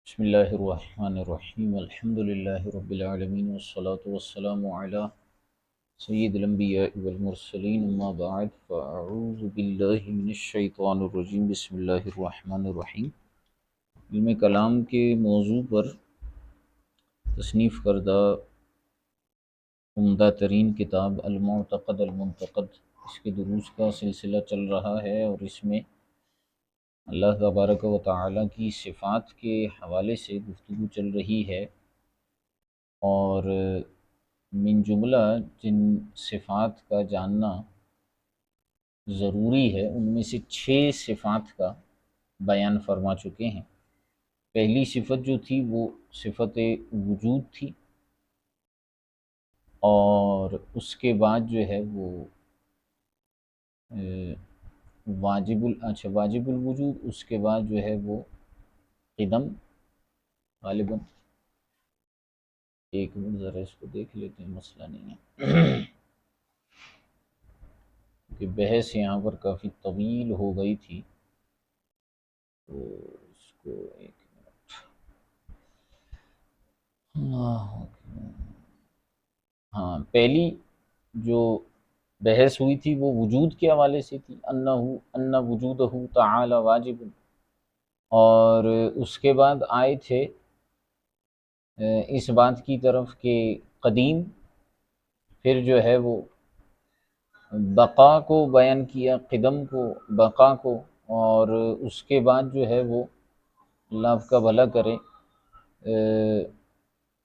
بسم اللہ الرحمن الرحیم الحمد للہ رب العالمین والصلاة والسلام علی سید الانبیاء والمرسلین اما بعد فاعوذ باللہ من الشیطان الرجیم بسم اللہ الرحمن الرحیم۔ علم کلام کے موضوع پر تصنیف کردہ عمدہ ترین کتاب المعتقد المنتقد، اس کے دروس کا سلسلہ چل رہا ہے اور اس میں اللہ تبارک و تعالیٰ کی صفات کے حوالے سے گفتگو چل رہی ہے، اور من جملہ جن صفات کا جاننا ضروری ہے ان میں سے 6 صفات کا بیان فرما چکے ہیں۔ پہلی صفت جو تھی وہ صفت وجود تھی، اور اس کے بعد جو ہے وہ واجب الوجود، اس کے بعد جو ہے وہ قدم، غالباً ایک منٹ ذرا اس کو دیکھ لیتے ہیں، مسئلہ نہیں ہے کہ بحث یہاں پر کافی طویل ہو گئی تھی، تو اس کو ایک منٹ۔ اللہ اکبر۔ ہاں، پہلی جو بحث ہوئی تھی وہ وجود کے حوالے سے تھی، ان وجودہ تعالی واجب، اور اس کے بعد آئے تھے اس بات کی طرف کہ قدیم، پھر جو ہے وہ بقا کو بیان کیا، قدم کو، بقا کو، اور اس کے بعد جو ہے وہ اللہ آپ کا بھلا کرے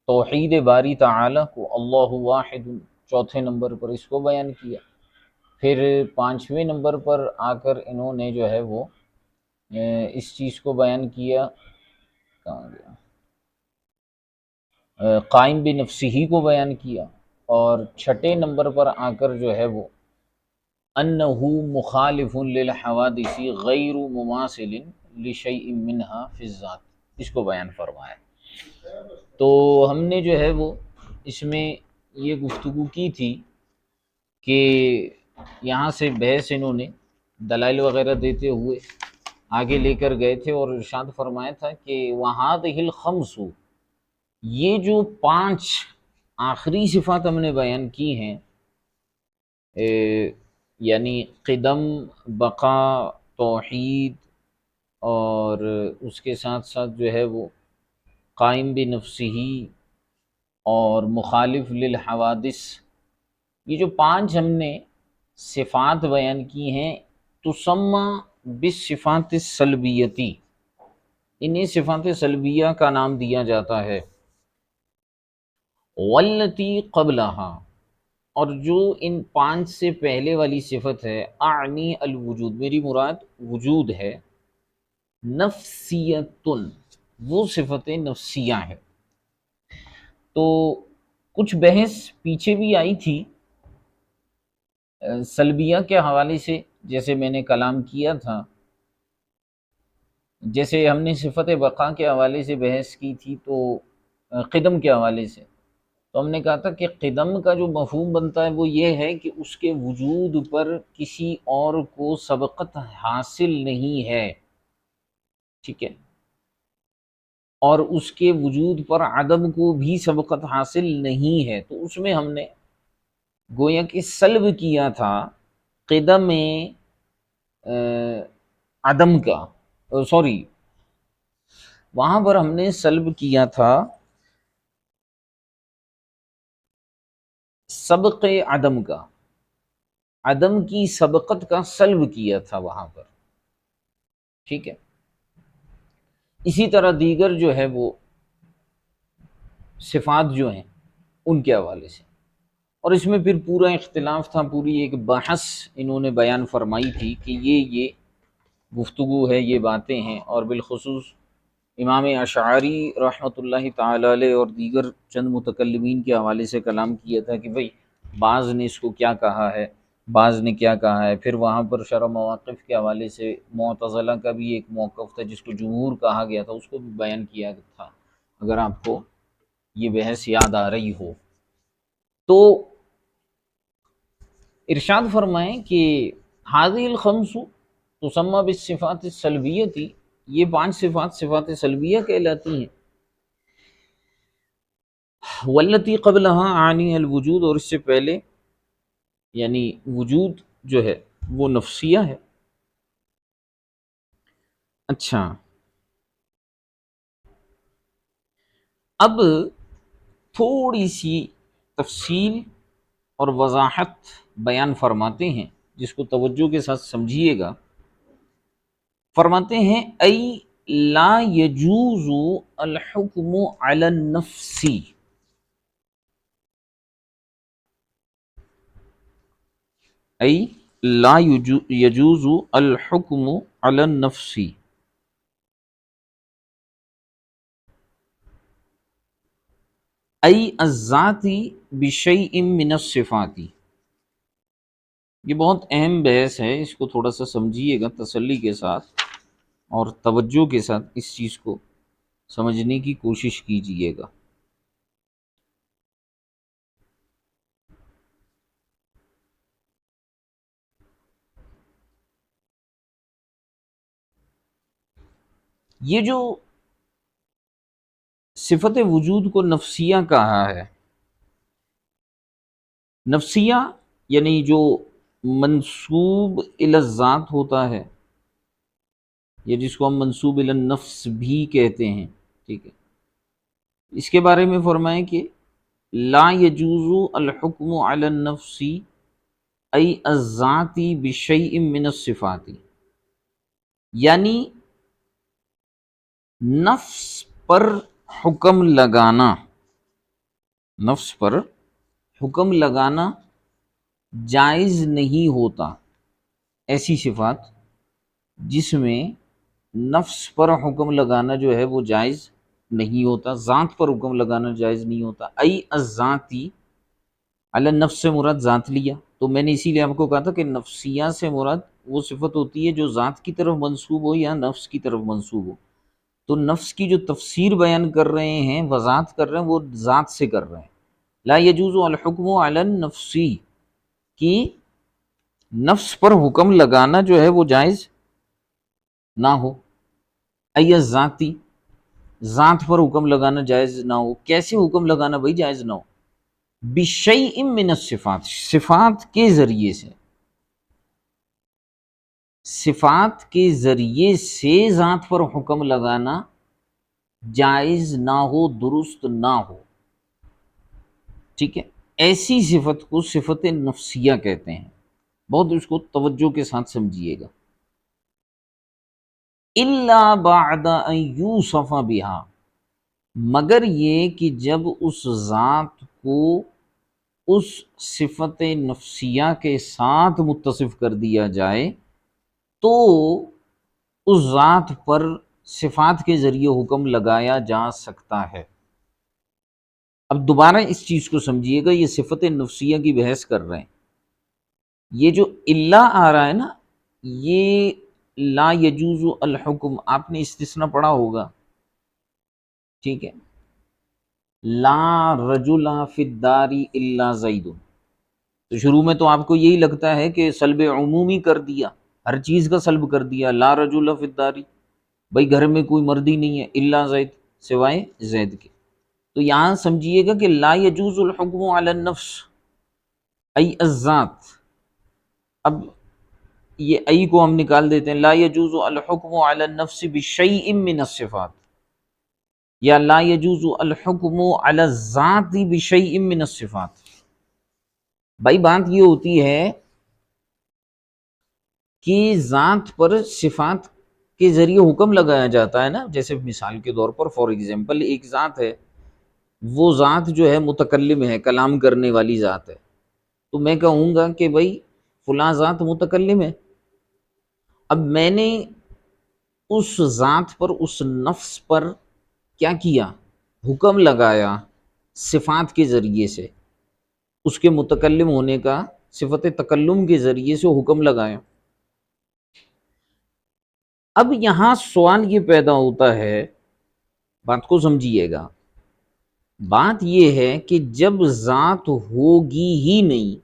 توحید باری تعالی کو، اللہ واحد، چوتھے نمبر پر اس کو بیان کیا۔ پھر 5ویں نمبر پر آ کر انہوں نے جو ہے وہ اس چیز کو بیان کیا، کہاں گیا، قائم بنفسہ کو بیان کیا، اور 6 نمبر پر آ کر جو ہے وہ انہ مخالف للحوادث غیر مماثل لشیء منہا فی الذات، اس کو بیان فرمایا۔ تو ہم نے جو ہے وہ اس میں یہ گفتگو کی تھی کہ یہاں سے بحث انہوں نے دلائل وغیرہ دیتے ہوئے آگے لے کر گئے تھے، اور ارشاد فرمایا تھا کہ وَهَذِهِ الْخَمْسُ، یہ جو 5 آخری صفات ہم نے بیان کی ہیں، یعنی قدم، بقا، توحید، اور اس کے ساتھ ساتھ جو ہے وہ قائم بنفسہ اور مخالف للحوادث، یہ جو 5 ہم نے صفات بیان کی ہیں، تسمى بالصفات السلبیتی، انہیں صفات سلبیہ کا نام دیا جاتا ہے، والتی قبلہا، اور جو ان 5 سے پہلے والی صفت ہے، اعنی الوجود، میری مراد وجود ہے، نفسیتن، وہ صفت نفسیہ ہے۔ تو کچھ بحث پیچھے بھی آئی تھی سلبیہ کے حوالے سے، جیسے میں نے کلام کیا تھا، جیسے ہم نے صفت بقا کے حوالے سے بحث کی تھی، تو قدم کے حوالے سے تو ہم نے کہا تھا کہ قدم کا جو مفہوم بنتا ہے وہ یہ ہے کہ اس کے وجود پر کسی اور کو سبقت حاصل نہیں ہے، ٹھیک ہے، اور اس کے وجود پر عدم کو بھی سبقت حاصل نہیں ہے۔ تو اس میں ہم نے گویا کہ سلب کیا تھا قدم عدم کا، سوری، وہاں پر ہم نے سلب کیا تھا سبق عدم کا، عدم کی سبقت کا سلب کیا تھا وہاں پر، ٹھیک ہے۔ اسی طرح دیگر جو ہے وہ صفات جو ہیں ان کے حوالے سے، اور اس میں پھر پورا اختلاف تھا، پوری ایک بحث انہوں نے بیان فرمائی تھی کہ یہ گفتگو ہے، یہ باتیں ہیں، اور بالخصوص امام اشعری رحمۃ اللہ تعالی علیہ اور دیگر چند متکلمین کے حوالے سے کلام کیا تھا کہ بھئی بعض نے اس کو کیا کہا ہے، بعض نے کیا کہا ہے۔ پھر وہاں پر شرح مواقف کے حوالے سے معتزلہ کا بھی ایک موقف تھا جس کو جمہور کہا گیا تھا، اس کو بھی بیان کیا تھا، اگر آپ کو یہ بحث یاد آ رہی ہو تو۔ ارشاد فرمائیں کہ هذه الخمس تسمى بالصفات السلبیتی، یہ 5 صفات صفات سلبیہ کہلاتی ہیں. والتی قبلها عانی الوجود، اور اس سے پہلے یعنی وجود جو ہے وہ نفسیہ ہے. اچھا، اب تھوڑی سی تفصیل اور وضاحت بیان فرماتے ہیں جس کو توجہ کے ساتھ سمجھیے گا. فرماتے ہیں ای لا یجوز الحکم علی النفس، ای لا یجوز الحکم علی النفس، ای الذات بشیء من الصفات. یہ بہت اہم بحث ہے، اس کو تھوڑا سا سمجھیے گا تسلی کے ساتھ اور توجہ کے ساتھ اس چیز کو سمجھنے کی کوشش کیجیے گا. یہ جو صفت وجود کو نفسیہ کہا ہے، نفسیہ یعنی جو منسوب الی الذات ہوتا ہے، یا جس کو ہم منسوب الی النفس بھی کہتے ہیں، ٹھیک ہے، اس کے بارے میں فرمائیں کہ لا یجوز الحکم علی النفس ای الذات بشیء من الصفات، یعنی نفس پر حکم لگانا، نفس پر حکم لگانا جائز نہیں ہوتا. ایسی صفات جس میں نفس پر حکم لگانا جو ہے وہ جائز نہیں ہوتا، ذات پر حکم لگانا جائز نہیں ہوتا. ای الذاتی، علی النفس سے مراد ذات لیا، تو میں نے اسی لیے آپ کو کہا تھا کہ نفسیہ سے مراد وہ صفت ہوتی ہے جو ذات کی طرف منسوب ہو یا نفس کی طرف منسوب ہو. تو نفس کی جو تفسیر بیان کر رہے ہیں، وضاحت کر رہے ہیں، وہ ذات سے کر رہے ہیں. لا یجوز الحکم علی النفس، کی نفس پر حکم لگانا جو ہے وہ جائز نہ ہو. ای ذاتی، ذات پر حکم لگانا جائز نہ ہو. کیسے حکم لگانا بھائی جائز نہ ہو؟ بشیء من الصفات، صفات کے ذریعے سے، صفات کے ذریعے سے ذات پر حکم لگانا جائز نہ ہو، درست نہ ہو. ٹھیک ہے، ایسی صفت کو صفت نفسیہ کہتے ہیں. بہت اس کو توجہ کے ساتھ سمجھیے گا. الا بعد ان یوصف بها، مگر یہ کہ جب اس ذات کو اس صفت نفسیہ کے ساتھ متصف کر دیا جائے تو اس ذات پر صفات کے ذریعے حکم لگایا جا سکتا ہے. اب دوبارہ اس چیز کو سمجھیے گا، یہ صفت نفسیہ کی بحث کر رہے ہیں. یہ جو اللہ آ رہا ہے نا، یہ لا یجوز الحکم، آپ نے استثناء پڑھا ہوگا، ٹھیک ہے، لا رجل فی الدار الا زید. تو شروع میں تو آپ کو یہی لگتا ہے کہ سلب عمومی کر دیا، ہر چیز کا سلب کر دیا. لا رجل فی الدار، بھائی گھر میں کوئی مرد ہی نہیں ہے، الا زید، سوائے زید کے. تو یہاں سمجھیے گا کہ لا یجوز الحکم علی النفس ای الذات. اب یہ ای کو ہم نکال دیتے ہیں، لا یجوز الحکم علی النفس بشیء من الصفات، یا لا یجوز الحکم علی الذات بشیء من الصفات. بھائی بات یہ ہوتی ہے کہ ذات پر صفات کے ذریعے حکم لگایا جاتا ہے نا. جیسے مثال کے طور پر فار ایگزامپل ایک ذات ہے، وہ ذات جو ہے متکلم ہے، کلام کرنے والی ذات ہے. تو میں کہوں گا کہ بھائی فلاں ذات متکلم ہے. اب میں نے اس ذات پر، اس نفس پر کیا کیا؟ حکم لگایا صفات کے ذریعے سے، اس کے متکلم ہونے کا، صفت تکلم کے ذریعے سے حکم لگایا. اب یہاں سوال یہ پیدا ہوتا ہے، بات کو سمجھیے گا، بات یہ ہے کہ جب ذات ہوگی ہی نہیں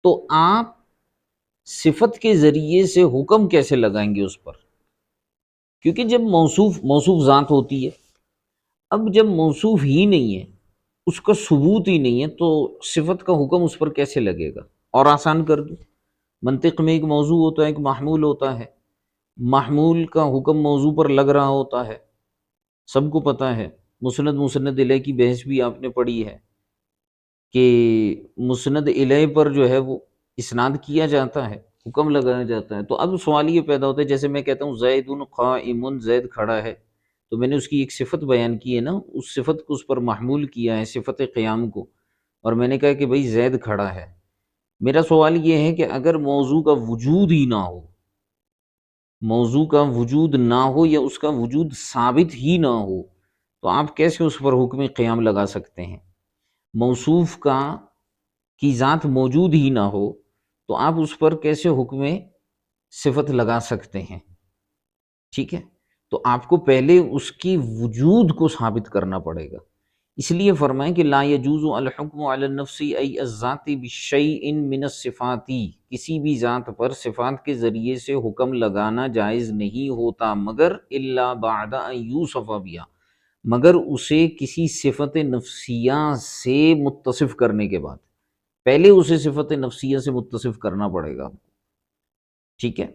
تو آپ صفت کے ذریعے سے حکم کیسے لگائیں گے اس پر؟ کیونکہ جب موصوف ذات ہوتی ہے، اب جب موصوف ہی نہیں ہے، اس کا ثبوت ہی نہیں ہے، تو صفت کا حکم اس پر کیسے لگے گا؟ اور آسان کر دوں، منطق میں ایک موضوع ہوتا ہے، ایک محمول ہوتا ہے، محمول کا حکم موضوع پر لگ رہا ہوتا ہے، سب کو پتہ ہے، مسند الیہ کی بحث بھی آپ نے پڑھی ہے کہ مسند الیہ پر جو ہے وہ اسناد کیا جاتا ہے، حکم لگایا جاتا ہے۔ تو اب سوال یہ پیدا ہوتا ہے، جیسے میں کہتا ہوں زید قائم، زید کھڑا ہے، تو میں نے اس کی ایک صفت بیان کی ہے نا، اس صفت کو اس پر محمول کیا ہے، صفت قیام کو، اور میں نے کہا کہ بھئی زید کھڑا ہے۔ میرا سوال یہ ہے کہ اگر موضوع کا وجود ہی نہ ہو، موضوع کا وجود نہ ہو یا اس کا وجود ثابت ہی نہ ہو، تو آپ کیسے اس پر حکم قیام لگا سکتے ہیں؟ موصوف کی ذات موجود ہی نہ ہو تو آپ اس پر کیسے حکم صفت لگا سکتے ہیں؟ ٹھیک ہے، تو آپ کو پہلے اس کی وجود کو ثابت کرنا پڑے گا۔ اس لیے فرمائیں کہ لا یجوز الحکم علی النفس ای الذات بشیء من الصفات، کسی بھی ذات پر صفات کے ذریعے سے حکم لگانا جائز نہیں ہوتا، مگر الا بعد ان یوصف بها، مگر اسے کسی صفت نفسیہ سے متصف کرنے کے بعد، پہلے اسے صفت نفسیہ سے متصف کرنا پڑے گا۔ ٹھیک ہے،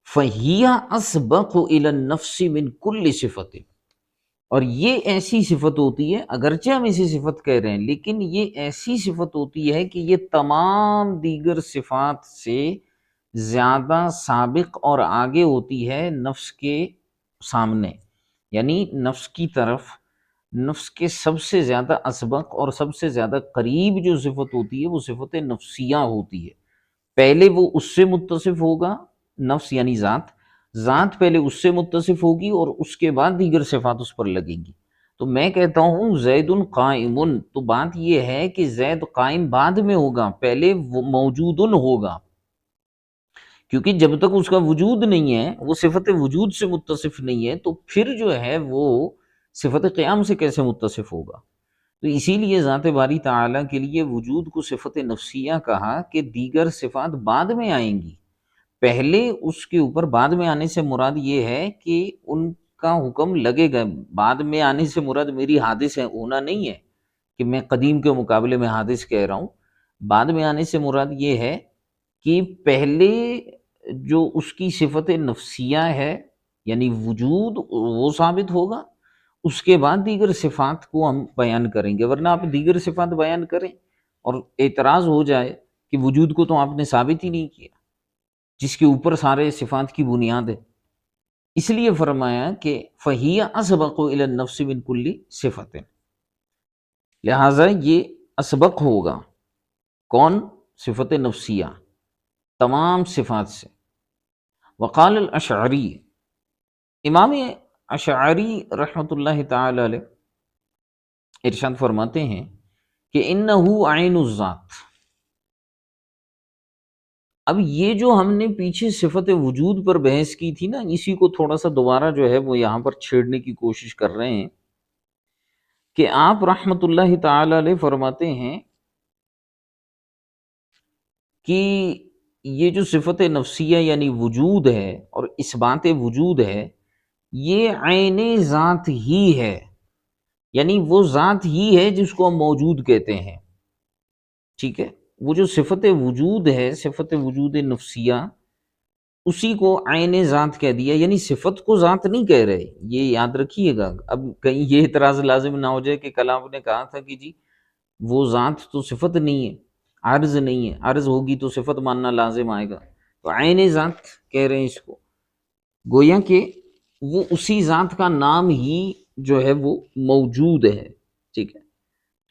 فَهِيَ أَسْبَقُ إِلَى النَّفْسِ مِنْ كُلِّ صِفَةٍ، اور یہ ایسی صفت ہوتی ہے، اگرچہ ہم اسے صفت کہہ رہے ہیں لیکن یہ ایسی صفت ہوتی ہے کہ یہ تمام دیگر صفات سے زیادہ سابق اور آگے ہوتی ہے نفس کے سامنے، یعنی نفس کی طرف، نفس کے سب سے زیادہ اسبق اور سب سے زیادہ قریب جو صفت ہوتی ہے وہ صفت نفسیہ ہوتی ہے۔ پہلے وہ اس سے متصف ہوگا، نفس یعنی ذات، ذات پہلے اس سے متصف ہوگی اور اس کے بعد دیگر صفات اس پر لگیں گی۔ تو میں کہتا ہوں زید قائم، تو بات یہ ہے کہ زید قائم بعد میں ہوگا، پہلے وہ موجود ہوگا، کیونکہ جب تک اس کا وجود نہیں ہے، وہ صفت وجود سے متصف نہیں ہے، تو پھر جو ہے وہ صفت قیام سے کیسے متصف ہوگا؟ تو اسی لیے ذات باری تعالیٰ کے لیے وجود کو صفت نفسیہ کہا کہ دیگر صفات بعد میں آئیں گی، پہلے اس کے اوپر بعد میں آنے سے مراد یہ ہے کہ ان کا حکم لگے گا۔ بعد میں آنے سے مراد میری حادث ہونا نہیں ہے کہ میں قدیم کے مقابلے میں حادث کہہ رہا ہوں، بعد میں آنے سے مراد یہ ہے کہ پہلے جو اس کی صفت نفسیہ ہے یعنی وجود، وہ ثابت ہوگا، اس کے بعد دیگر صفات کو ہم بیان کریں گے۔ ورنہ آپ دیگر صفات بیان کریں اور اعتراض ہو جائے کہ وجود کو تو آپ نے ثابت ہی نہیں کیا، جس کے اوپر سارے صفات کی بنیاد ہے۔ اس لیے فرمایا کہ فَهِيَ أَسْبَقُ إِلَى النَّفْسِ مِنْ كُلِّ صِفَةٍ، لہٰذا یہ اسبق ہوگا، کون؟ صفت نفسیہ، تمام صفات سے۔ وقال الاشعری، امام اشعری رحمۃ اللہ تعالی علیہ ارشاد فرماتے ہیں کہ انہ عین الذات، اب یہ جو ہم نے پیچھے صفت وجود پر بحث کی تھی نا، اسی کو تھوڑا سا دوبارہ جو ہے وہ یہاں پر چھیڑنے کی کوشش کر رہے ہیں کہ آپ رحمۃ اللہ تعالی علیہ فرماتے ہیں کہ یہ جو صفت نفسیہ یعنی وجود ہے اور اثبات وجود ہے، یہ عین ذات ہی ہے، یعنی وہ ذات ہی ہے جس کو ہم موجود کہتے ہیں۔ ٹھیک ہے، وہ جو صفت وجود ہے، صفت وجود نفسیہ، اسی کو عین ذات کہہ دیا، یعنی صفت کو ذات نہیں کہہ رہے، یہ یاد رکھیے گا۔ اب کہیں یہ اعتراض لازم نہ ہو جائے کہ کل آپ نے کہا تھا کہ جی وہ ذات تو صفت نہیں ہے، عرض نہیں ہے، عرض ہوگی تو صفت ماننا لازم آئے گا، تو عین ذات کہہ رہے ہیں اس کو، گویا کہ وہ اسی ذات کا نام ہی جو ہے وہ موجود ہے۔ ٹھیک ہے،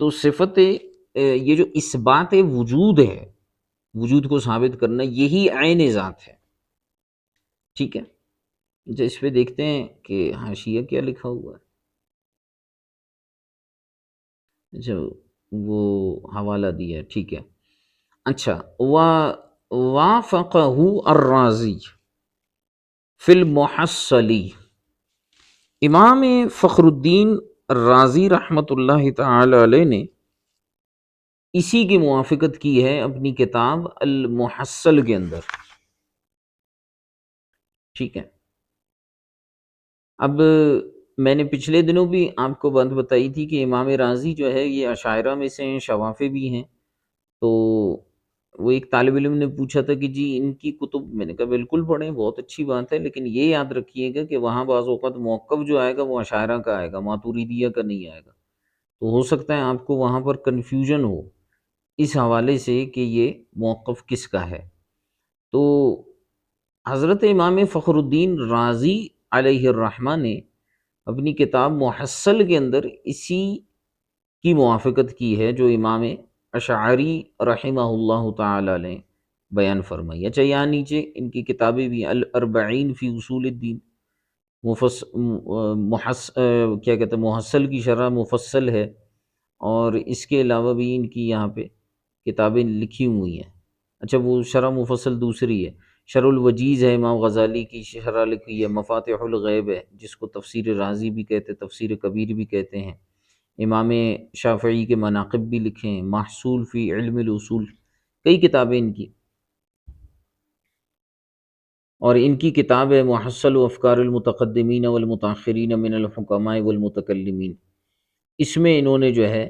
تو صفت یہ جو اثبات وجود ہے، وجود کو ثابت کرنا، یہی عین ذات ہے۔ ٹھیک ہے، اچھا اس پہ دیکھتے ہیں کہ حاشیہ کیا لکھا ہوا ہے۔ اچھا وہ حوالہ دیا ہے، ٹھیک ہے۔ اچھا، وافقہ الرازی فی المحصلی، امام فخر الدین رازی رحمۃ اللہ تعالی علیہ نے اسی کی موافقت کی ہے اپنی کتاب المحصل کے اندر۔ ٹھیک ہے، اب میں نے پچھلے دنوں بھی آپ کو بات بتائی تھی کہ امام رازی جو ہے یہ اشاعرہ میں سے ہیں، شوافی بھی ہیں۔ تو وہ ایک طالب علم نے پوچھا تھا کہ جی ان کی کتب، میں نے کہا بالکل پڑھیں، بہت اچھی بات ہے، لیکن یہ یاد رکھیے گا کہ وہاں بعض اوقات موقف جو آئے گا وہ اشاعرہ کا آئے گا، ماتوریدیہ کا نہیں آئے گا۔ تو ہو سکتا ہے آپ کو وہاں پر کنفیوژن ہو اس حوالے سے کہ یہ موقف کس کا ہے۔ تو حضرت امام فخر الدین رازی علیہ الرحمہ نے اپنی کتاب محصل کے اندر اسی کی موافقت کی ہے جو امام اشعری رحمہ اللہ تعالی نے بیان فرمائی۔ اچھا یہاں نیچے ان کی کتابیں بھی، الاربعین فی اصول الدین، کیا کہتے ہیں، محصل کی شرح مفصل ہے، اور اس کے علاوہ بھی ان کی یہاں پہ کتابیں لکھی ہوئی ہیں۔ اچھا وہ شرح مفصل دوسری ہے، شرح الوجیز ہے، امام غزالی کی شرح لکھی ہے، مفاتح الغیب ہے جس کو تفسیر رازی بھی کہتے ہیں، تفسیر کبیر بھی کہتے ہیں، امام شافعی کے مناقب بھی لکھے ہیں، محصول فی علم الاصول، کئی کتابیں ان کی، اور ان کی کتاب ہے محصل افکار المتقدمین والمتاخرین من الحکماء والمتکلمین۔ اس میں انہوں نے جو ہے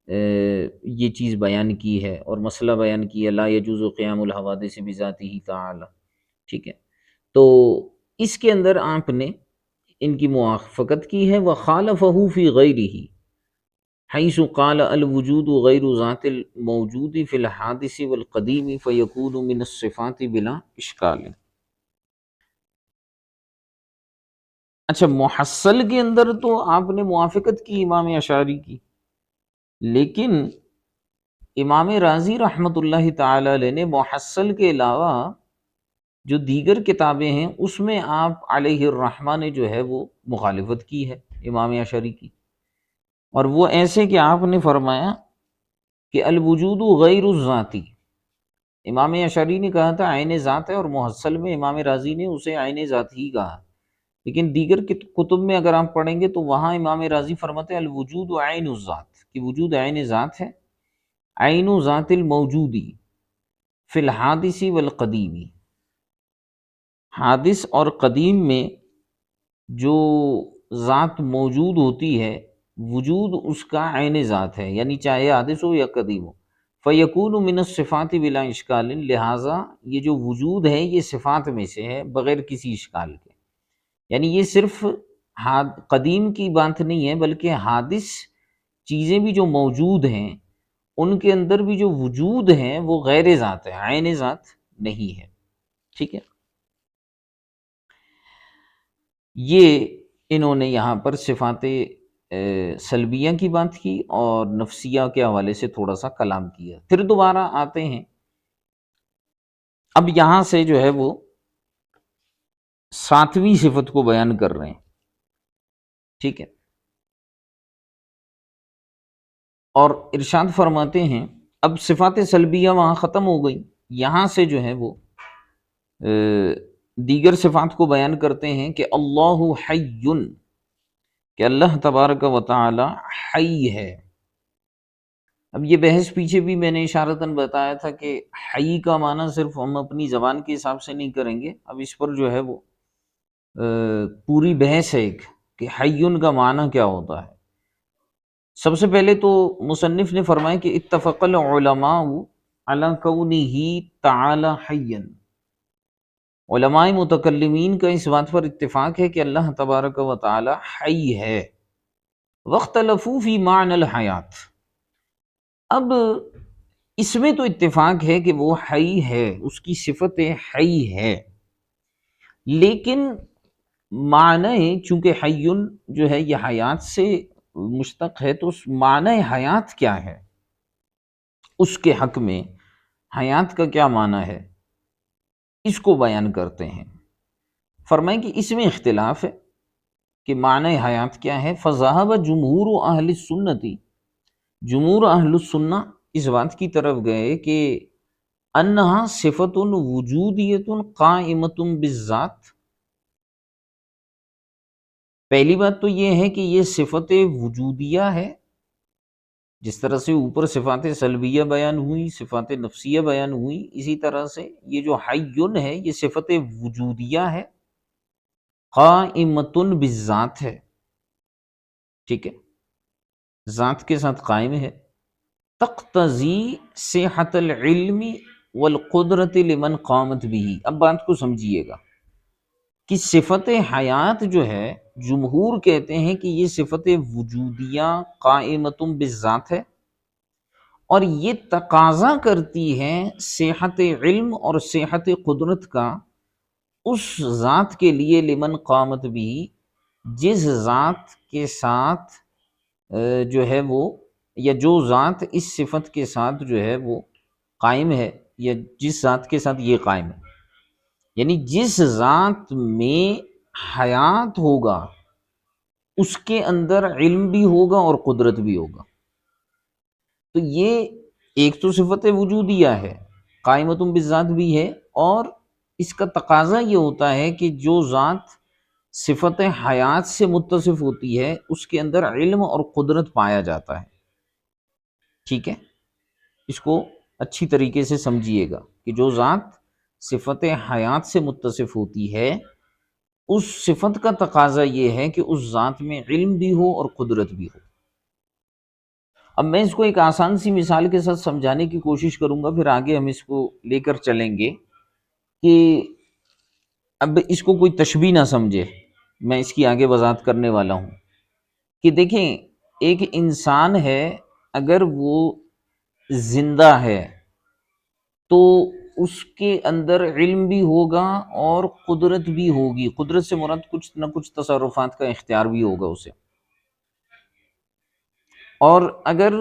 یہ چیز بیان کی ہے اور مسئلہ بیان کیا، لا یجوز قیام الحوادث بذاتہ تعالی، ٹھیک ہے۔ تو اس کے اندر آپ نے ان کی موافقت کی ہے، وخالفہ فی غیرہ حیث قال الوجود غیر ذات الموجود فی الحادث والقدیم فیکون من الصفات بلا اشکال۔ اچھا محصل کے اندر تو آپ نے موافقت کی امام اشعری کی، لیکن امام رازی رحمۃ اللہ تعالی علیہ نے محصل کے علاوہ جو دیگر کتابیں ہیں اس میں آپ علیہ الرحمہ نے جو ہے وہ مخالفت کی ہے امام اشعری کی، اور وہ ایسے کہ آپ نے فرمایا کہ الوجود غیر الذاتی، امام اشعری نے کہا تھا عین ذات ہے، اور محصل میں امام رازی نے اسے عین ذات ہی کہا، لیکن دیگر کتب میں اگر آپ پڑھیں گے تو وہاں امام رازی فرماتے ہیں الوجود عین الذات، کہ وجود عین ذات ہے، عین ذات الموجودی فی الحادث والقدیمی، حادث اور قدیم میں جو ذات موجود ہوتی ہے وجود اس کا عین ذات ہے، یعنی چاہے حادث ہو یا قدیم ہو، فیکون من الصفات بلا اشکال، لہٰذا یہ جو وجود ہے یہ صفات میں سے ہے بغیر کسی اشکال کے، یعنی یہ صرف قدیم کی بات نہیں ہے بلکہ حادث چیزیں بھی جو موجود ہیں ان کے اندر بھی جو وجود ہیں وہ غیر ذات ہے، عین ذات نہیں ہے، ٹھیک ہے۔ یہ انہوں نے یہاں پر صفات سلبیہ کی بات کی اور نفسیہ کے حوالے سے تھوڑا سا کلام کیا، پھر دوبارہ آتے ہیں، اب یہاں سے جو ہے وہ ساتویں صفت کو بیان کر رہے ہیں، ٹھیک ہے، اور ارشاد فرماتے ہیں اب صفات سلبیہ وہاں ختم ہو گئی، یہاں سے جو ہے وہ دیگر صفات کو بیان کرتے ہیں کہ اللہ حی، کہ اللہ تبارک و تعالی حی ہے۔ اب یہ بحث پیچھے بھی میں نے اشارتاً بتایا تھا کہ حی کا معنی صرف ہم اپنی زبان کے حساب سے نہیں کریں گے، اب اس پر جو ہے وہ پوری بحث ہے ایک کہ حیٌ کا معنی کیا ہوتا ہے۔ سب سے پہلے تو مصنف نے فرمایا کہ اتفق العلماء علی کونہ تعالی حیًا، علماء متکلمین کا اس بات پر اتفاق ہے کہ اللہ تبارک و تعالی حی ہے، واختلفوا فی معنی الحیات، اب اس میں تو اتفاق ہے کہ وہ حی ہے، اس کی صفت حی ہے، لیکن معنی چونکہ حیٌ جو ہے یہ حیات سے مشتق ہے، تو اس معنی حیات کیا ہے، اس کے حق میں حیات کا کیا معنی ہے اس کو بیان کرتے ہیں۔ فرمائیں کہ اس میں اختلاف ہے کہ معنی حیات کیا ہے، فذهب جمہور اہل السنت، جمہور اہل السنہ اس بات کی طرف گئے کہ انہا صفت وجودیت قائمۃ بالذات، پہلی بات تو یہ ہے کہ یہ صفت وجودیہ ہے، جس طرح سے اوپر صفات سلبیہ بیان ہوئی، صفات نفسیہ بیان ہوئی، اسی طرح سے یہ جو حیٌ ہے یہ صفت وجودیہ ہے، قائمتن بالذات ہے، ٹھیک ہے، ذات کے ساتھ قائم ہے، تقتضی صحت العلم والقدرت لمن قامت بھی۔ اب بات کو سمجھیے گا کہ صفت حیات جو ہے، جمہور کہتے ہیں کہ یہ صفت وجودیہ قائمتم بالذات ہے، اور یہ تقاضا کرتی ہے صحت علم اور صحت قدرت کا اس ذات کے لیے، لمن قامت بھی، جس ذات کے ساتھ جو ہے وہ، یا جو ذات اس صفت کے ساتھ جو ہے وہ قائم ہے، یا جس ذات کے ساتھ یہ قائم ہے، یعنی جس ذات میں حیات ہوگا اس کے اندر علم بھی ہوگا اور قدرت بھی ہوگا۔ تو یہ ایک تو صفت وجودیہ ہے، قائمۃ بالذات بھی ہے، اور اس کا تقاضا یہ ہوتا ہے کہ جو ذات صفت حیات سے متصف ہوتی ہے اس کے اندر علم اور قدرت پایا جاتا ہے، ٹھیک ہے۔ اس کو اچھی طریقے سے سمجھیے گا کہ جو ذات صفت حیات سے متصف ہوتی ہے اس صفت کا تقاضا یہ ہے کہ اس ذات میں علم بھی ہو اور قدرت بھی ہو۔ اب میں اس کو ایک آسان سی مثال کے ساتھ سمجھانے کی کوشش کروں گا، پھر آگے ہم اس کو لے کر چلیں گے کہ اب اس کو کوئی تشبیہ نہ سمجھے، میں اس کی آگے وضاحت کرنے والا ہوں کہ دیکھیں ایک انسان ہے، اگر وہ زندہ ہے تو اس کے اندر علم بھی ہوگا اور قدرت بھی ہوگی، قدرت سے مراد کچھ نہ کچھ تصرفات کا اختیار بھی ہوگا اسے۔ اور اگر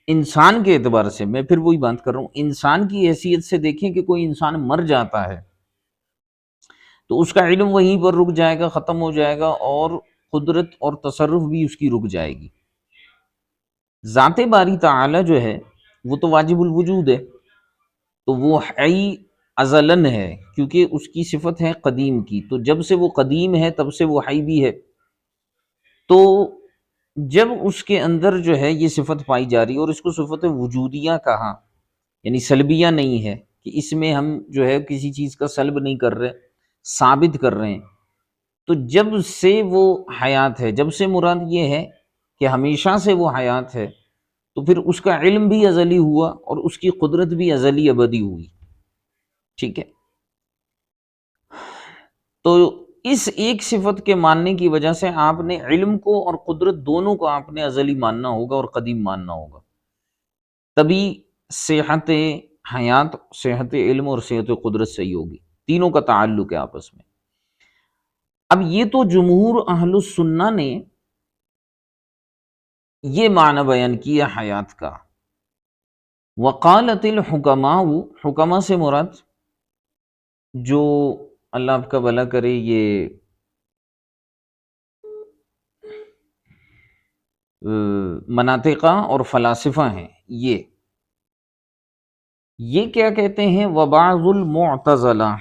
انسان کے اعتبار سے، میں پھر وہی بات کر رہا ہوں، انسان کی حیثیت سے دیکھیں کہ کوئی انسان مر جاتا ہے تو اس کا علم وہیں پر رک جائے گا، ختم ہو جائے گا، اور قدرت اور تصرف بھی اس کی رک جائے گی۔ ذات باری تعالی جو ہے وہ تو واجب الوجود ہے، تو وہ حی ازلن ہے، کیونکہ اس کی صفت ہے قدیم کی، تو جب سے وہ قدیم ہے تب سے وہ حی بھی ہے۔ تو جب اس کے اندر جو ہے یہ صفت پائی جا رہی ہے، اور اس کو صفت وجودیہ کہا، یعنی سلبیہ نہیں ہے کہ اس میں ہم جو ہے کسی چیز کا سلب نہیں کر رہے، ثابت کر رہے ہیں۔ تو جب سے وہ حیات ہے، جب سے مراد یہ ہے کہ ہمیشہ سے وہ حیات ہے، تو پھر اس کا علم بھی ازلی ہوا اور اس کی قدرت بھی ازلی ابدی ہوئی، ٹھیک ہے۔ تو اس ایک صفت کے ماننے کی وجہ سے آپ نے علم کو اور قدرت دونوں کو آپ نے ازلی ماننا ہوگا اور قدیم ماننا ہوگا، تبھی صحت حیات، صحت علم اور صحت قدرت صحیح ہوگی، تینوں کا تعلق ہے آپس میں۔ اب یہ تو جمہور اہل السنہ نے یہ معنی بیان کیا حیات کا۔ وقالت الحکماء، حکماء سے مراد جو، اللہ آپ کا بھلا کرے، یہ مناطقہ اور فلاسفہ ہیں، یہ کیا کہتے ہیں، وبعض المعتزلہ،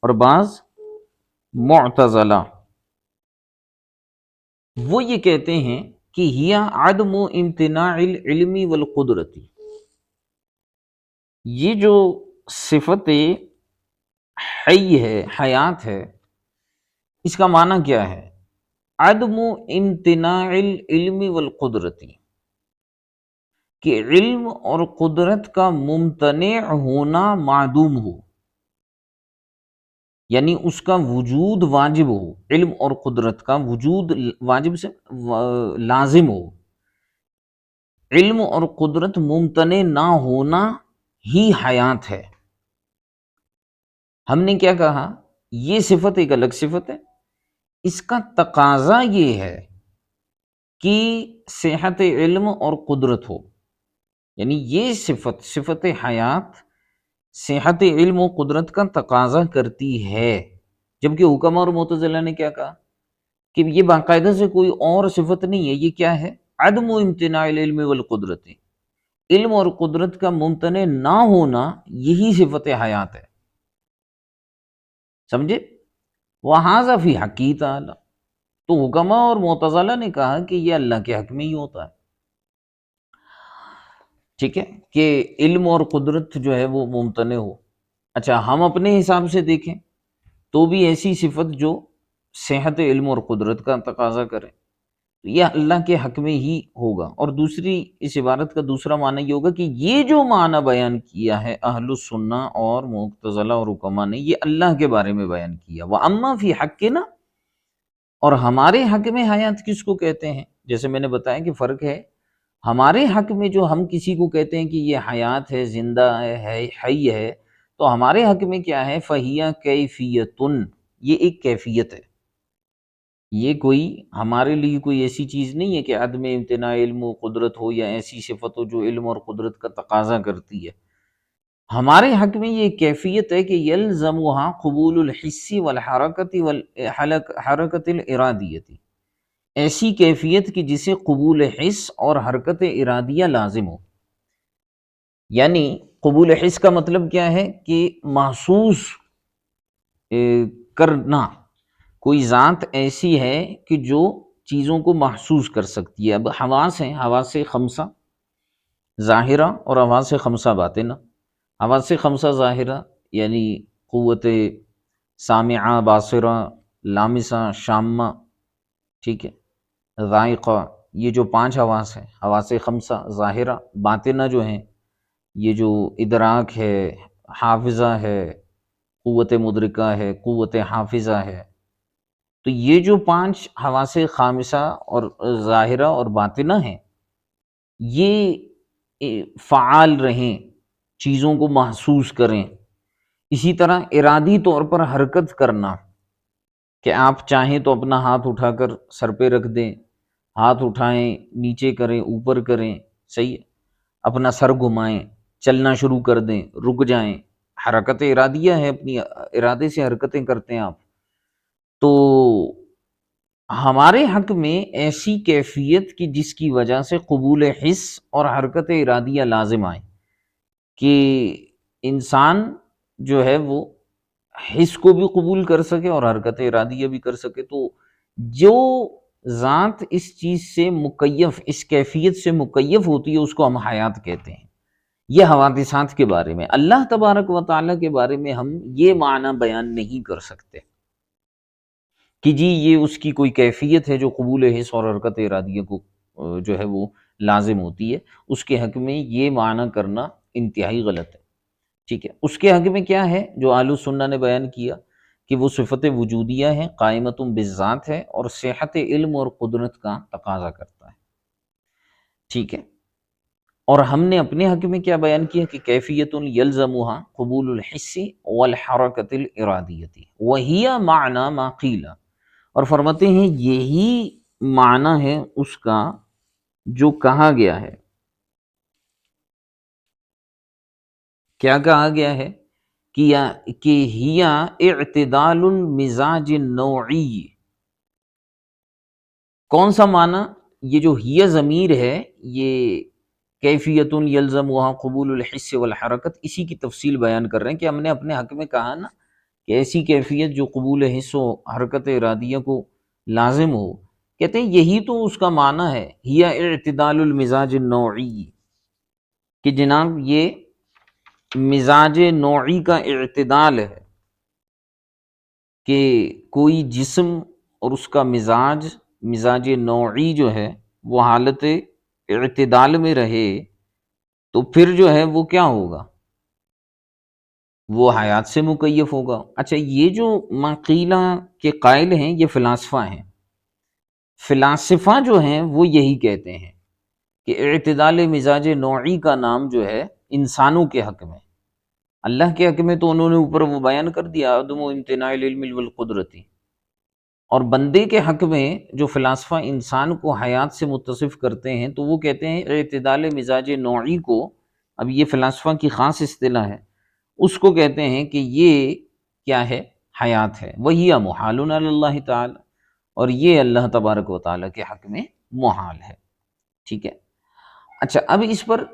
اور بعض معتزلہ وہ یہ کہتے ہیں کہ ہی عدم امتناع العلم والقدرتی، یہ جو صفت حی ہے، حیات ہے، اس کا معنی کیا ہے، عدم امتناع العلم والقدرتی، کہ علم اور قدرت کا ممتنع ہونا معدوم ہو، یعنی اس کا وجود واجب ہو، علم اور قدرت کا وجود واجب سے لازم ہو، علم اور قدرت ممتنع نہ ہونا ہی حیات ہے۔ ہم نے کیا کہا، یہ صفت ایک الگ صفت ہے، اس کا تقاضا یہ ہے کہ صحت علم اور قدرت ہو، یعنی یہ صفت، صفت حیات صحت علم و قدرت کا تقاضا کرتی ہے، جبکہ حکماء اور معتزلہ نے کیا کہا کہ یہ باقاعدہ سے کوئی اور صفت نہیں ہے، یہ کیا ہے، عدم و امتناع العلم والقدرت، علم اور قدرت کا ممتنع نہ ہونا یہی صفت حیات ہے، سمجھے۔ وَهَذَا فِي حَقِّ تَعَالَى، تو حکماء اور معتزلہ نے کہا کہ یہ اللہ کے حق میں ہی ہوتا ہے، ٹھیک ہے، کہ علم اور قدرت جو ہے وہ ممتنع ہو۔ اچھا ہم اپنے حساب سے دیکھیں تو بھی ایسی صفت جو صحت علم اور قدرت کا تقاضا کرے، تو یہ اللہ کے حق میں ہی ہوگا۔ اور دوسری اس عبارت کا دوسرا معنی یہ ہوگا کہ یہ جو معنی بیان کیا ہے اہل السنہ اور معتزلہ اور حکما نے، یہ اللہ کے بارے میں بیان کیا۔ وَأَمَّا فِي حَقِّنَا، اور ہمارے حق میں حیات کس کو کہتے ہیں؟ جیسے میں نے بتایا کہ فرق ہے، ہمارے حق میں جو ہم کسی کو کہتے ہیں کہ یہ حیات ہے، زندہ ہے، حی ہے، تو ہمارے حق میں کیا ہے؟ فَهِيَ کیفیتن، یہ ایک کیفیت ہے، یہ کوئی ہمارے لیے کوئی ایسی چیز نہیں ہے کہ عدم امتناع علم و قدرت ہو یا ایسی صفت ہو جو علم اور قدرت کا تقاضا کرتی ہے۔ ہمارے حق میں یہ کیفیت ہے کہ یلزمها قبول الحس والحرکت والحرکت الارادیتی، ایسی کیفیت کہ جسے قبول حس اور حرکت ارادیہ لازم ہو۔ یعنی قبول حس کا مطلب کیا ہے؟ کہ محسوس کرنا، کوئی ذات ایسی ہے کہ جو چیزوں کو محسوس کر سکتی ہے۔ اب حواس ہیں، حواس خمسہ ظاہرہ اور حواس خمسہ باطنہ۔ حواس خمسہ ظاہرہ یعنی قوت سامعہ، باصرہ، لامسہ، شامہ، ٹھیک ہے، ذائقہ، یہ جو پانچ حواس ہیں حواس خمسہ ظاہرہ۔ باطنہ جو ہیں یہ جو ادراک ہے، حافظہ ہے، قوت مدرکہ ہے، قوت حافظہ ہے، تو یہ جو پانچ حواس خامسہ اور ظاہرہ اور باطنہ ہیں، یہ فعال رہیں، چیزوں کو محسوس کریں۔ اسی طرح ارادی طور پر حرکت کرنا، کہ آپ چاہیں تو اپنا ہاتھ اٹھا کر سر پہ رکھ دیں، ہاتھ اٹھائیں، نیچے کریں، اوپر کریں، صحیح ہے، اپنا سر گھمائیں، چلنا شروع کر دیں، رک جائیں، حرکت ارادیہ ہے، اپنی ارادے سے حرکتیں کرتے ہیں آپ۔ تو ہمارے حق میں ایسی کیفیت کی جس کی وجہ سے قبول حس اور حرکت ارادیہ لازم آئے، کہ انسان جو ہے وہ حس کو بھی قبول کر سکے اور حرکت ارادیہ بھی کر سکے۔ تو جو ذات اس چیز سے مکیف، اس کیفیت سے مکیف ہوتی ہے، اس کو ہم حیات کہتے ہیں۔ یہ حوادثات کے بارے میں۔ اللہ تبارک و تعالیٰ کے بارے میں ہم یہ معنی بیان نہیں کر سکتے کہ جی یہ اس کی کوئی کیفیت ہے جو قبول حس اور حرکت ارادیہ کو جو ہے وہ لازم ہوتی ہے۔ اس کے حق میں یہ معنی کرنا انتہائی غلط ہے، ٹھیک ہے۔ اس کے حق میں کیا ہے جو اہل السنہ نے بیان کیا کہ وہ صفت وجودیہ ہے، قائمۃ بالذات ہے، اور صحت علم اور قدرت کا تقاضا کرتا ہے، ٹھیک ہے۔ اور ہم نے اپنے حق میں کیا بیان کیا کہ کیفیت یلزمها قبول الحس والحرکت الارادیتی وہی معنی ما قیل، اور فرماتے ہیں یہی معنی ہے اس کا جو کہا گیا ہے۔ کیا کہا گیا ہے؟ کہ ہی اعتدال المزاج النوعی۔ کون سا معنی؟ یہ جو ہی ضمیر ہے یہ کیفیت یلزمها قبول الحس والحرکت، اسی کی تفصیل بیان کر رہے ہیں کہ ہم نے اپنے حق میں کہا نا کہ ایسی کیفیت جو قبول حس و حرکت ارادیہ کو لازم ہو، کہتے ہیں یہی تو اس کا معنی ہے، ہی اعتدال المزاج النوعی، کہ جناب یہ مزاج نوعی کا اعتدال ہے، کہ کوئی جسم اور اس کا مزاج نوعی جو ہے وہ حالت اعتدال میں رہے تو پھر جو ہے وہ کیا ہوگا؟ وہ حیات سے مکیف ہوگا۔ اچھا، یہ جو معقیلہ کے قائل ہیں یہ فلاسفہ ہیں۔ فلاسفہ جو ہیں وہ یہی کہتے ہیں کہ اعتدال مزاج نوعی کا نام جو ہے انسانوں کے حق میں، اللہ کے حق میں تو انہوں نے اوپر وہ بیان کر دیا عدم و امتناع العلم والقدرتی، اور بندے کے حق میں جو فلاسفہ انسان کو حیات سے متصف کرتے ہیں تو وہ کہتے ہیں اعتدال مزاج نوعی کو، اب یہ فلاسفہ کی خاص اصطلاح ہے، اس کو کہتے ہیں کہ یہ کیا ہے؟ حیات ہے۔ وہی محال علی اللہ تعالی، اور یہ اللہ تبارک و تعالیٰ کے حق میں محال ہے، ٹھیک ہے۔ اچھا، اب اس پر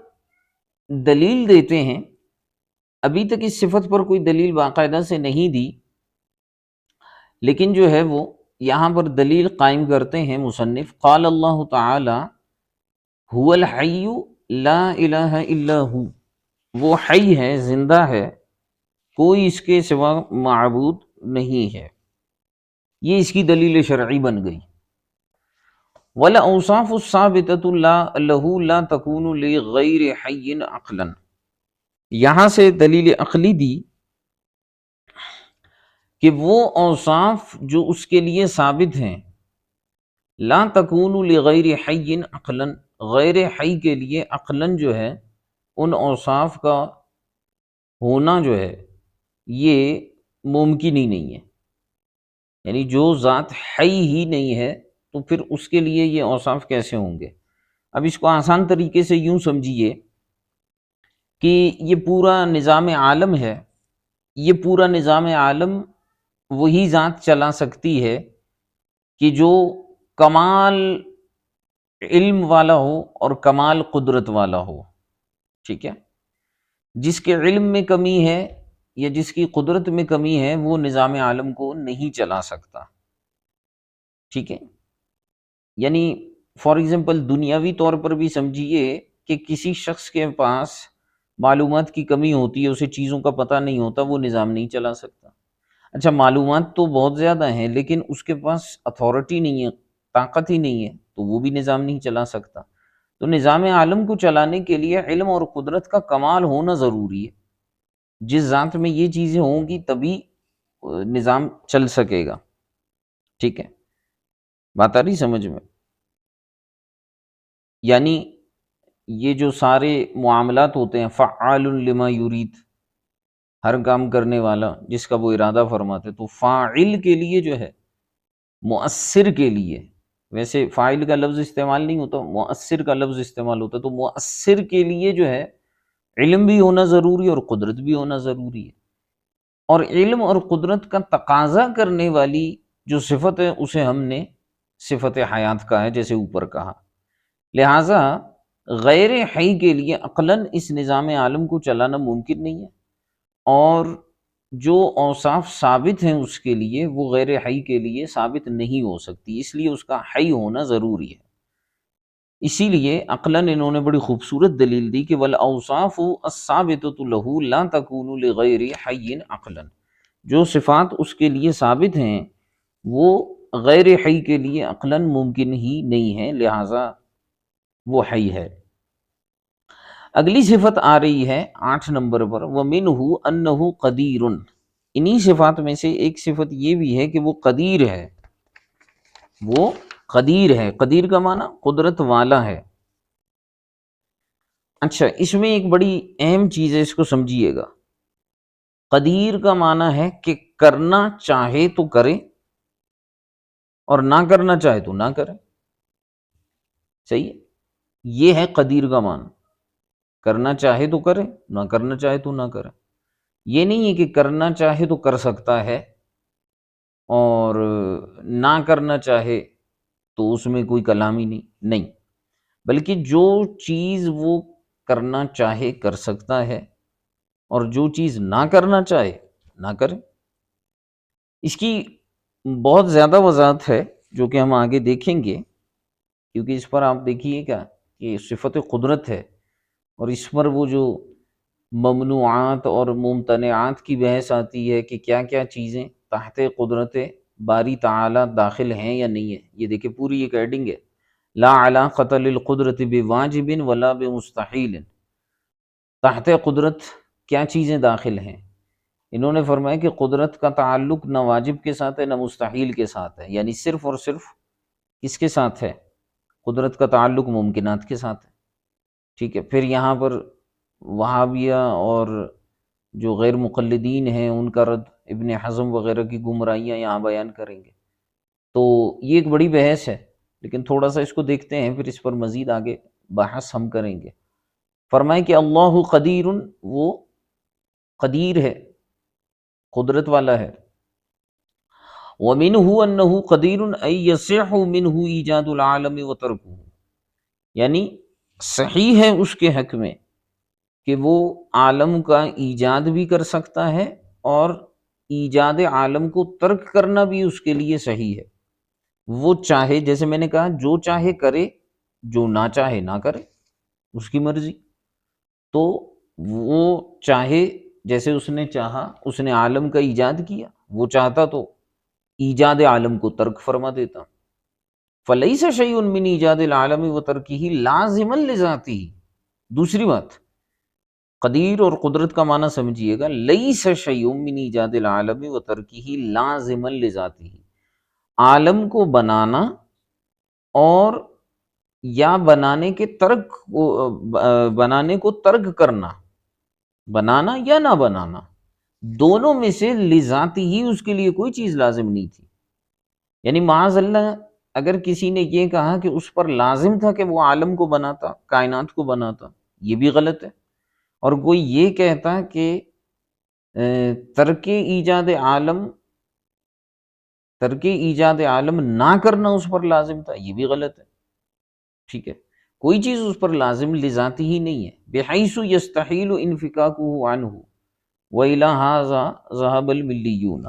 دلیل دیتے ہیں۔ ابھی تک اس صفت پر کوئی دلیل باقاعدہ سے نہیں دی، لیکن جو ہے وہ یہاں پر دلیل قائم کرتے ہیں مصنف۔ قال اللہ تعالی هو الحی لا الہ الا وہ حی ہے، زندہ ہے، کوئی اس کے سوا معبود نہیں ہے۔ یہ اس کی دلیل شرعی بن گئی۔ وَالْأَوْصَافُ الثَّابِتَةُ لَهُ لَا تَكُونُ لِغَيْرِ حَيٍّ عَقْلًا، یہاں سے دلیل عقلی دی کہ وہ اوصاف جو اس کے لیے ثابت ہیں، لا تکون لغیر حی عقلا، غیر حی کے لیے عقلاً جو ہے ان اوصاف کا ہونا جو ہے یہ ممکن ہی نہیں ہے۔ یعنی جو ذات حی ہی نہیں ہے تو پھر اس کے لیے یہ اوصاف کیسے ہوں گے؟ اب اس کو آسان طریقے سے یوں سمجھیے کہ یہ پورا نظام عالم ہے، یہ پورا نظام عالم وہی ذات چلا سکتی ہے کہ جو کمال علم والا ہو اور کمال قدرت والا ہو، ٹھیک ہے؟ جس کے علم میں کمی ہے یا جس کی قدرت میں کمی ہے وہ نظام عالم کو نہیں چلا سکتا، ٹھیک ہے؟ یعنی فار ایگزامپل دنیاوی طور پر بھی سمجھیے کہ کسی شخص کے پاس معلومات کی کمی ہوتی ہے، اسے چیزوں کا پتہ نہیں ہوتا، وہ نظام نہیں چلا سکتا۔ اچھا معلومات تو بہت زیادہ ہیں لیکن اس کے پاس اتھارٹی نہیں ہے، طاقت ہی نہیں ہے، تو وہ بھی نظام نہیں چلا سکتا۔ تو نظام عالم کو چلانے کے لیے علم اور قدرت کا کمال ہونا ضروری ہے۔ جس ذات میں یہ چیزیں ہوں گی تبھی نظام چل سکے گا، ٹھیک ہے؟ بات آ رہی سمجھ میں؟ یعنی یہ جو سارے معاملات ہوتے ہیں، فعال لما یرید، ہر کام کرنے والا جس کا وہ ارادہ فرماتے، تو فاعل کے لیے جو ہے، مؤثر کے لیے، ویسے فاعل کا لفظ استعمال نہیں ہوتا، مؤثر کا لفظ استعمال ہوتا، تو مؤثر کے لیے جو ہے علم بھی ہونا ضروری ہے اور قدرت بھی ہونا ضروری ہے۔ اور علم اور قدرت کا تقاضا کرنے والی جو صفت ہے اسے ہم نے صفت حیات کا ہے، جیسے اوپر کہا۔ لہٰذا غیر حی کے لیے عقلاً اس نظام عالم کو چلانا ممکن نہیں ہے، اور جو اوصاف ثابت ہیں اس کے لیے وہ غیر حی کے لیے ثابت نہیں ہو سکتی، اس لیے اس کا حی ہونا ضروری ہے۔ اسی لیے عقلاً انہوں نے بڑی خوبصورت دلیل دی کہ والاوصاف الثابتۃ له لا تکون لغیر حی عقلاً، جو صفات اس کے لیے ثابت ہیں وہ غیر حی کے لیے عقلاً ممکن ہی نہیں ہے، لہٰذا وہ حی ہے۔ اگلی صفت آ رہی ہے 8 نمبر پر، وَمِنْهُ أَنَّهُ قَدِيرٌ، انہی صفات میں سے ایک صفت یہ بھی ہے کہ وہ قدیر ہے، وہ قدیر ہے۔ قدیر کا معنی قدرت والا ہے۔ اچھا اس میں ایک بڑی اہم چیز ہے، اس کو سمجھیے گا۔ قدیر کا معنی ہے کہ کرنا چاہے تو کرے اور نہ کرنا چاہے تو نہ کرے، صحیح ہے؟ یہ ہے قدیر کا معنی، کرنا چاہے تو کرے، نہ کرنا چاہے تو نہ کرے۔ یہ نہیں ہے کہ کرنا چاہے تو کر سکتا ہے اور نہ کرنا چاہے تو اس میں کوئی کلام ہی نہیں، بلکہ جو چیز وہ کرنا چاہے کر سکتا ہے اور جو چیز نہ کرنا چاہے نہ کرے۔ اس کی بہت زیادہ وضاحت ہے جو کہ ہم آگے دیکھیں گے، کیونکہ اس پر آپ دیکھیے گا کہ صفت قدرت ہے اور اس پر وہ جو ممنوعات اور ممتنعات کی بحث آتی ہے کہ کیا کیا چیزیں تحت قدرت باری تعالی داخل ہیں یا نہیں ہیں۔ یہ دیکھیں پوری ایک ایڈنگ ہے، لا علاقۃ للقدرت بواجب ولا بمستحیل، تحت قدرت کیا چیزیں داخل ہیں؟ انہوں نے فرمایا کہ قدرت کا تعلق نہ واجب کے ساتھ ہے نہ مستحیل کے ساتھ ہے، یعنی صرف اور صرف کس کے ساتھ ہے؟ قدرت کا تعلق ممکنات کے ساتھ ہے، ٹھیک ہے؟ پھر یہاں پر وہابیہ اور جو غیر مقلدین ہیں ان کا رد، ابن حزم وغیرہ کی گمراہیاں یہاں بیان کریں گے۔ تو یہ ایک بڑی بحث ہے، لیکن تھوڑا سا اس کو دیکھتے ہیں پھر اس پر مزید آگے بحث ہم کریں گے۔ فرمائے کہ اللہ قدیر، وہ قدیر ہے، قدرت والا ہے۔ وَمِنْهُ أَنَّهُ قَدِيرٌ أَن يَصِحُّ مِنْهُ إِيجَادُ الْعَالَمِ وَتَرْكُهُ، یعنی صحیح ہے اس کے حق میں کہ وہ عالم کا ایجاد بھی کر سکتا ہے اور ایجاد عالم کو ترک کرنا بھی اس کے لیے صحیح ہے۔ وہ چاہے، جیسے میں نے کہا، جو چاہے کرے، جو نہ چاہے نہ کرے، اس کی مرضی۔ تو وہ چاہے، جیسے اس نے چاہا، اس نے عالم کا ایجاد کیا، وہ چاہتا تو ایجاد عالم کو ترک فرما دیتا۔ فلیس شیء من ایجاد العالم و ترکہ لازما لذاتہ، دوسری بات قدیر اور قدرت کا معنی سمجھیے گا، لیس شیء من ایجاد العالم و ترکہ لازما لذاتہ، عالم کو بنانا اور یا بنانے کے بنانے کو ترک کرنا، بنانا یا نہ بنانا، دونوں میں سے لذاتی ہی اس کے لیے کوئی چیز لازم نہیں تھی۔ یعنی معاذ اللہ اگر کسی نے یہ کہا کہ اس پر لازم تھا کہ وہ عالم کو بناتا، کائنات کو بناتا، یہ بھی غلط ہے۔ اور کوئی یہ کہتا کہ ترک ایجاد عالم نہ کرنا اس پر لازم تھا، یہ بھی غلط ہے۔ ٹھیک ہے، کوئی چیز اس پر لازم لذاتی ہی نہیں ہے، بحیث یستحیل انفکاکہ عنہ وإلی ھذا ذہب الملیون،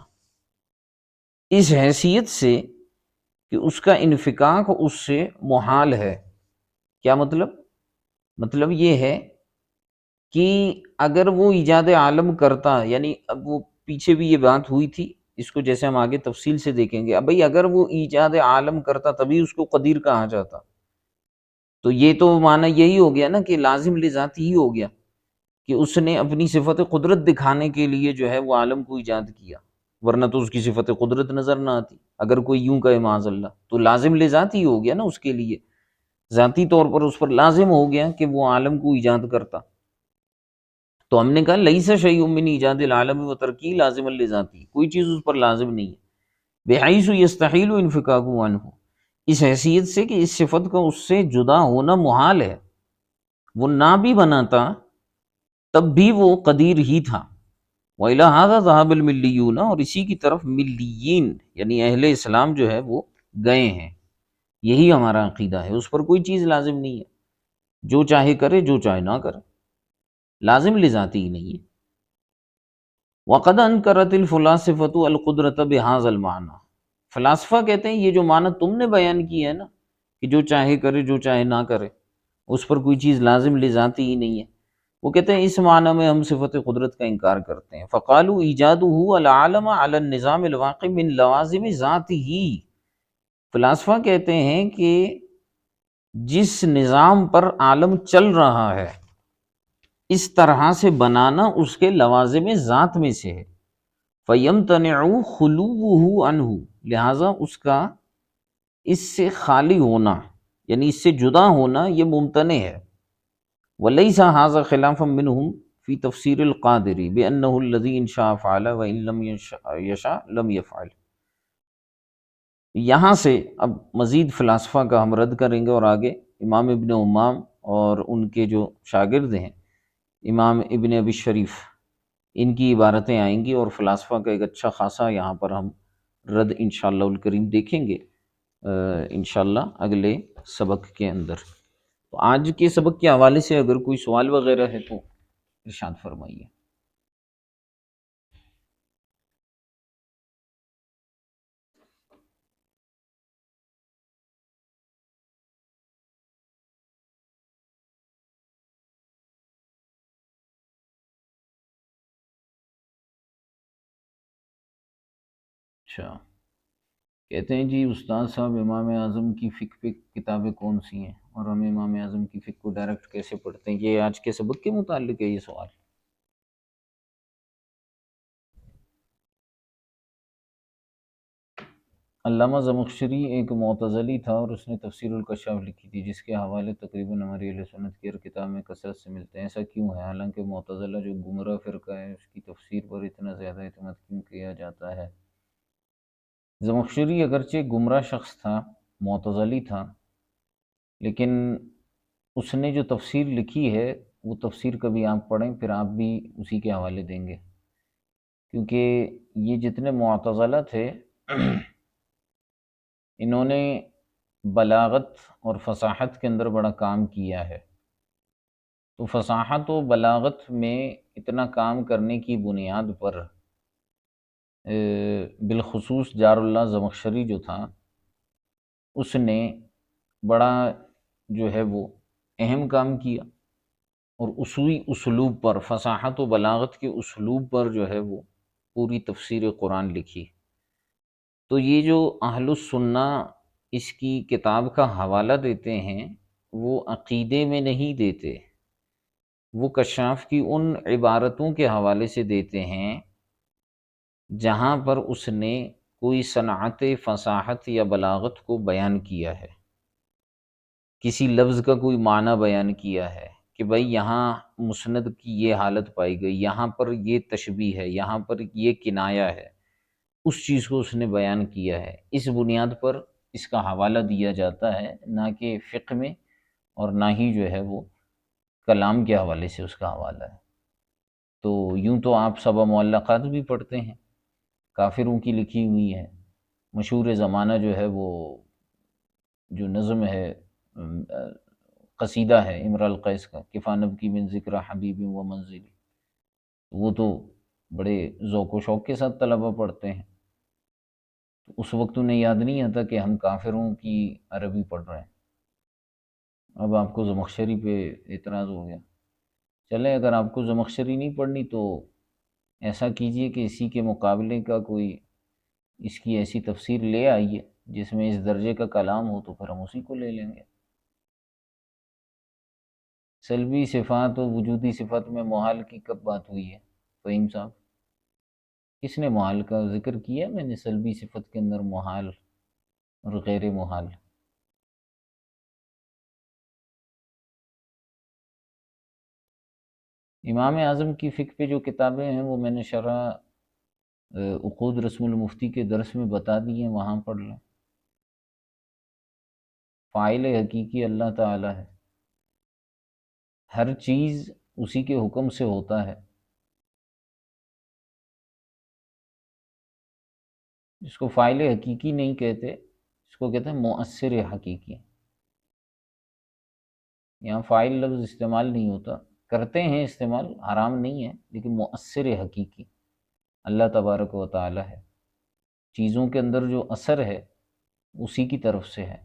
اس حیثیت سے کہ اس کا انفکاک اس سے محال ہے۔ کیا مطلب؟ مطلب یہ ہے کہ اگر وہ ایجاد عالم کرتا، یعنی اب وہ پیچھے بھی یہ بات ہوئی تھی، اس کو جیسے ہم آگے تفصیل سے دیکھیں گے، اب بھئی اگر وہ ایجاد عالم کرتا تبھی اس کو قدیر کہا جاتا، تو یہ تو معنی یہی ہو گیا نا کہ لازم لذاتی ہی ہو گیا کہ اس نے اپنی صفت قدرت دکھانے کے لیے جو ہے وہ عالم کو ایجاد کیا، ورنہ تو اس کی صفت قدرت نظر نہ آتی۔ اگر کوئی یوں کہے معاذ اللہ تو لازم لذاتی ہو گیا نا، اس کے لیے ذاتی طور پر اس پر لازم ہو گیا کہ وہ عالم کو ایجاد کرتا۔ تو ہم نے کہا لیس شیء من ایجاد العالم و ترکی لازم لذاتی، کوئی چیز اس پر لازم نہیں ہے، بحیث یستحیل انفکاک عنہ، اس حیثیت سے کہ اس صفت کا اس سے جدا ہونا محال ہے، وہ نہ بھی بناتا تب بھی وہ قدیر ہی تھا۔ وَإِلَى هَذَا ذَهَبَ الْمِلِّيُّونَ، اور اسی کی طرف ملیین یعنی اہل اسلام جو ہے وہ گئے ہیں، یہی ہمارا عقیدہ ہے، اس پر کوئی چیز لازم نہیں ہے، جو چاہے کرے جو چاہے نہ کرے، لازم لذاتی ہی نہیں ہے۔ وَقَدْ أَنْكَرَتِ الْفُلَاسِفَةُ الْقُدْرَةَ بِهَذَا الْمَعْنَى، فلاسفہ کہتے ہیں یہ جو معنی تم نے بیان کی ہے نا کہ جو چاہے کرے جو چاہے نہ کرے، اس پر کوئی چیز لازم لذاتی ہی نہیں ہے، وہ کہتے ہیں اس معنی میں ہم صفت قدرت کا انکار کرتے ہیں۔ فقالوا ایجادہ العالم علی النظام الواقع من لوازم ذاتہ، فلاسفہ کہتے ہیں کہ جس نظام پر عالم چل رہا ہے اس طرح سے بنانا اس کے لوازم ذات میں سے ہے، فیمتنع خلوہ عنہ، لہذا اس کا اس سے خالی ہونا یعنی اس سے جدا ہونا یہ ممتنع ہے۔ وَلَيْسَ هَذَا خِلَافًا مِّنْهُمْ فِي تَفْسِيرِ الْقَادِرِ بِأَنَّهُ الَّذِي إِن شَاءَ فَعَلَ وَإِن لَّمْ يَشَأْ لَمْ يَفْعَلْ۔ یہاں سے اب مزید فلاسفہ کا ہم رد کریں گے، اور آگے امام ابن امام اور ان کے جو شاگرد ہیں امام ابن ابی شریف، ان کی عبارتیں آئیں گی، اور فلاسفہ کا ایک اچھا خاصا یہاں پر ہم رد انشاءاللہ الکریم دیکھیں گے انشاءاللہ اگلے سبق کے اندر۔ تو آج کے سبق کے حوالے سے اگر کوئی سوال وغیرہ ہے تو ارشاد فرمائیے۔ اچھا، کہتے ہیں جی استاد صاحب امام اعظم کی فقہ پہ کتابیں کون سی ہیں، اور ہم امام اعظم کی فقہ کو ڈائریکٹ کیسے پڑھتے ہیں؟ یہ آج کے سبق کے متعلق ہے یہ سوال؟ علامہ زمخشری ایک معتزلی تھا، اور اس نے تفسیر الکشاف لکھی تھی جس کے حوالے تقریباً ہماری اہل سنت کی ہر کتاب میں کثرت سے ملتے ہیں۔ ایسا کیوں ہے؟ حالانکہ معتزلہ جو گمراہ فرقہ ہے اس کی تفسیر پر اتنا زیادہ اعتماد کیوں کیا جاتا ہے؟ زمخشری اگرچہ گمراہ شخص تھا، معتزلی تھا، لیکن اس نے جو تفسیر لکھی ہے وہ تفسیر کبھی آپ پڑھیں پھر آپ بھی اسی کے حوالے دیں گے، کیونکہ یہ جتنے معتزلہ تھے انہوں نے بلاغت اور فصاحت کے اندر بڑا کام کیا ہے، تو فصاحت و بلاغت میں اتنا کام کرنے کی بنیاد پر بالخصوص جار اللہ زمخشری جو تھا اس نے بڑا جو ہے وہ اہم کام کیا، اور اصولی اسلوب پر، فصاحت و بلاغت کے اسلوب پر جو ہے وہ پوری تفسیر قرآن لکھی۔ تو یہ جو اہل السنہ اس کی کتاب کا حوالہ دیتے ہیں وہ عقیدے میں نہیں دیتے، وہ کشاف کی ان عبارتوں کے حوالے سے دیتے ہیں جہاں پر اس نے کوئی صنعت فصاحت یا بلاغت کو بیان کیا ہے، کسی لفظ کا کوئی معنی بیان کیا ہے کہ بھائی یہاں مسند کی یہ حالت پائی گئی، یہاں پر یہ تشبیہ ہے، یہاں پر یہ کنایہ ہے، اس چیز کو اس نے بیان کیا ہے، اس بنیاد پر اس کا حوالہ دیا جاتا ہے، نہ کہ فقہ میں اور نہ ہی جو ہے وہ کلام کے حوالے سے اس کا حوالہ ہے۔ تو یوں تو آپ سبع معلقات بھی پڑھتے ہیں، کافروں کی لکھی ہوئی ہے، مشہور زمانہ جو ہے وہ جو نظم ہے قصیدہ ہے امر القیس کا، کفانب کی من ذکر حبیب و منزلی، وہ تو بڑے ذوق و شوق کے ساتھ طلبہ پڑھتے ہیں۔ تو اس وقت انہیں یاد نہیں آتا کہ ہم کافروں کی عربی پڑھ رہے ہیں۔ اب آپ کو زمخشری پہ اعتراض ہو گیا، چلے اگر آپ کو زمخشری نہیں پڑھنی تو ایسا کیجئے کہ اسی کے مقابلے کا کوئی اس کی ایسی تفسیر لے آئیے جس میں اس درجے کا کلام ہو، تو پھر ہم اسی کو لے لیں گے۔ سلبی صفات و وجودی صفات میں محال کی کب بات ہوئی ہے فہیم صاحب؟ کس نے محال کا ذکر کیا؟ میں نے سلبی صفت کے اندر محال اور غیر محال؟ امام اعظم کی فقہ پہ جو کتابیں ہیں وہ میں نے شرح عقود رسم المفتی کے درس میں بتا دی ہیں، وہاں پڑھ لیں۔ فاعل حقیقی اللہ تعالی ہے، ہر چیز اسی کے حکم سے ہوتا ہے۔ اس کو فاعل حقیقی نہیں کہتے، اس کو کہتے ہیں مؤثر حقیقی۔ یہاں فاعل لفظ استعمال نہیں ہوتا، کرتے ہیں استعمال، حرام نہیں ہے، لیکن مؤثر حقیقی اللہ تبارک و تعالی ہے۔ چیزوں کے اندر جو اثر ہے اسی کی طرف سے ہے۔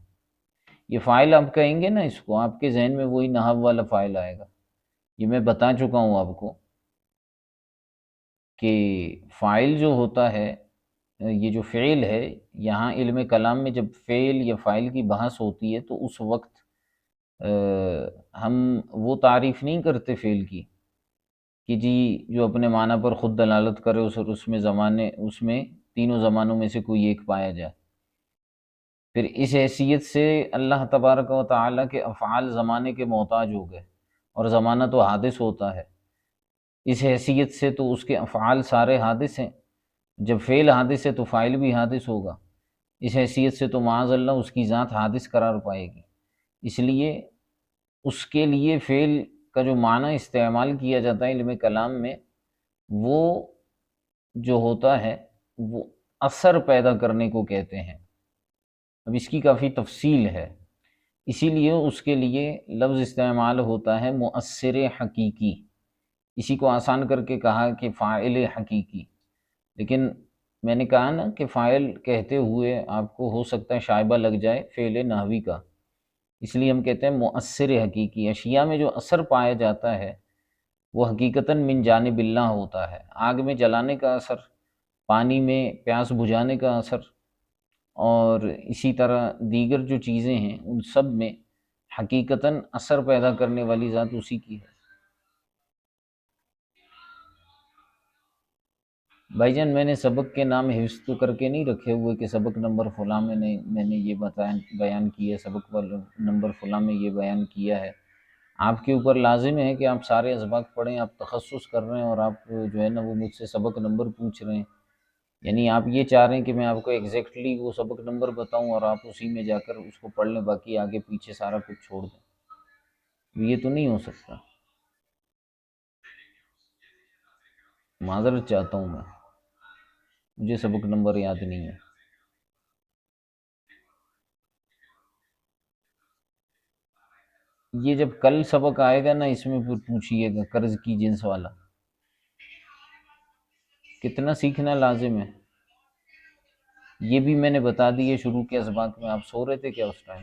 یہ فاعل آپ کہیں گے نا، اس کو آپ کے ذہن میں وہی نحو والا فاعل آئے گا۔ یہ میں بتا چکا ہوں آپ کو کہ فاعل جو ہوتا ہے، یہ جو فعل ہے، یہاں علم کلام میں جب فعل یا فاعل کی بحث ہوتی ہے تو اس وقت ہم وہ تعریف نہیں کرتے فعل کی کہ جی جو اپنے معنی پر خود دلالت کرے اس میں تینوں زمانوں میں سے کوئی ایک پایا جائے۔ پھر اس حیثیت سے اللہ تبارک و تعالیٰ کے افعال زمانے کے محتاج ہو گئے، اور زمانہ تو حادث ہوتا ہے، اس حیثیت سے تو اس کے افعال سارے حادث ہیں۔ جب فعل حادث ہے تو فاعل بھی حادث ہوگا، اس حیثیت سے تو معاذ اللہ اس کی ذات حادث قرار پائے گی۔ اس لیے اس کے لیے فعل کا جو معنی استعمال کیا جاتا ہے علم کلام میں، وہ جو ہوتا ہے وہ اثر پیدا کرنے کو کہتے ہیں۔ اب اس کی کافی تفصیل ہے، اسی لیے اس کے لیے لفظ استعمال ہوتا ہے مؤثر حقیقی۔ اسی کو آسان کر کے کہا کہ فاعل حقیقی، لیکن میں نے کہا نا کہ فاعل کہتے ہوئے آپ کو ہو سکتا ہے شائبہ لگ جائے فعل نحوی کا، اس لیے ہم کہتے ہیں مؤثر حقیقی۔ اشیاء میں جو اثر پایا جاتا ہے وہ حقیقتاً من جانب اللہ ہوتا ہے۔ آگ میں جلانے کا اثر، پانی میں پیاس بجھانے کا اثر، اور اسی طرح دیگر جو چیزیں ہیں ان سب میں حقیقتاً اثر پیدا کرنے والی ذات اسی کی ہے۔ بھائی جان میں نے سبق کے نام حفظ تو کر کے نہیں رکھے ہوئے کہ سبق نمبر فلاں میں نے یہ بیان کیا ہے، سبق نمبر فلاں میں یہ بیان کیا ہے۔ آپ کے اوپر لازم ہے کہ آپ سارے اسباق پڑھیں، آپ تخصص کر رہے ہیں اور آپ جو ہے نا وہ مجھ سے سبق نمبر پوچھ رہے ہیں، یعنی آپ یہ چاہ رہے ہیں کہ میں آپ کو ایگزیکٹلی وہ سبق نمبر بتاؤں اور آپ اسی میں جا کر اس کو پڑھ لیں، باقی آگے پیچھے سارا کچھ چھوڑ دیں۔ یہ تو نہیں ہو سکتا، معذرت چاہتا ہوں میں، مجھے سبق نمبر یاد نہیں ہے۔ یہ جب کل سبق آئے گا نا اس میں پھر پوچھئے گا قرض کی جنس والا کتنا سیکھنا لازم ہے، یہ بھی میں نے بتا دی ہے شروع کے اسباق میں۔ آپ سو رہے تھے کیا اس ٹائم؟